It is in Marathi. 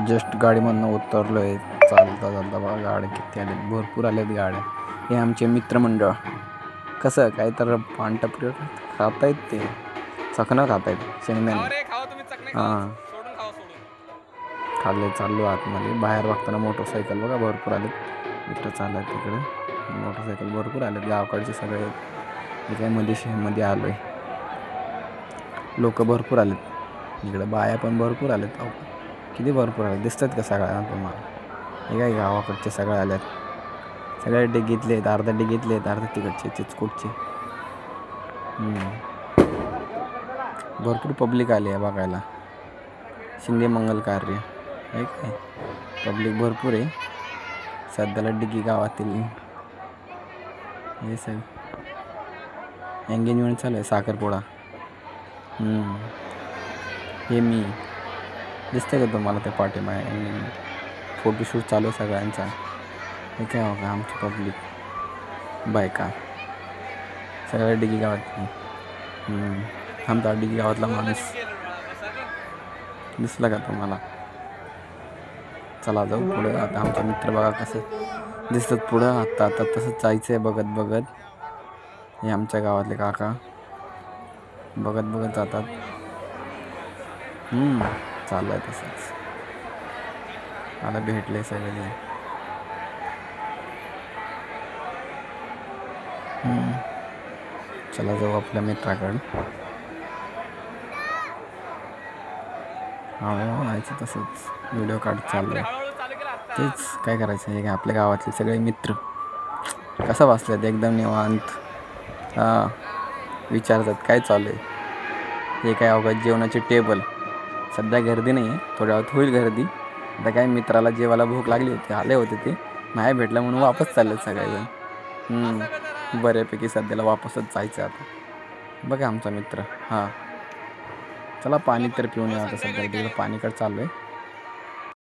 जस्ट गाडीमधनं उतरलो आहे. चालता चालता बघा गाड्या किती आल्या, भरपूर आल्यात गाड्या. हे आमचे मित्रमंडळ. कसं काय तर पानटपरी खातायत, ते चकणं खातायत शेंगदाणे. हां, खाल्ले. चाललो आतमध्ये. बाहेर बघताना मोटरसायकल बघा भरपूर आलेत. मित्र चालत तिकडे. मोटरसायकल भरपूर आलेत गावाकडचे सगळे. हे काय मध्ये आलो आहे. लोक भरपूर आलेत इकडे. बाया पण भरपूर आलेत. अहो, किती भरपूर आले दिसतात का सगळ्या तुम्हाला? हे काय गावाकडचे सगळे आल्यात. सगळे डिगीतले आहेत. अर्धा डिगीतले आहेत, अर्धा तिकडचे चिचकोटचे. भरपूर पब्लिक आली आहे बघायला शिंदे मंगल कार्य. आहे काय पब्लिक भरपूर आहे सध्याला डिगी गावातील. हे सगळं एंगेजमेंट चालू आहे, साखरपुडा. हे मी दिसतंय का तुम्हाला त्या पाठीमागे? फोटोशूट चालू आहे सगळ्यांचा. हे काय हो का आमची पब्लिक बायका सगळ्या डिगी गावात. आमचा डिगी गावातला माणूस दिसला का तुम्हाला? चला जाऊ पुढं. आता आमचे मित्र बघा कसं दिसतात पुढं. आता तसंच जायचं आहे बघत बघत. हे आमच्या गावातले काका बघत बघत जातात. चालू आहे तसंच. मला भेटले सगळे. चला जाऊ आपल्या मित्राकडं. व्हायचं तसंच व्हिडिओ काढत चाललो आहे. तेच काय करायचं. हे काय आपल्या गावातले सगळे मित्र कसं बसलेत एकदम निवांत. विचारतात काय चालू आहे. हे काय अवघड जेवणाची टेबल. सध्या गर्दी नाही आहे, थोड्या वेळात होईल गर्दी. आता काय मित्राला जेवायला भूक लागली होती, आले होते ते नाही भेटलं म्हणून वापस चाललेत सगळेजण. बऱ्यापैकी सध्याला वापसच जायचं आता. बघा आमचा मित्र. चला पाणी तर पिऊन या. आता सध्या तिकडे पाणीकडे चालू आहे.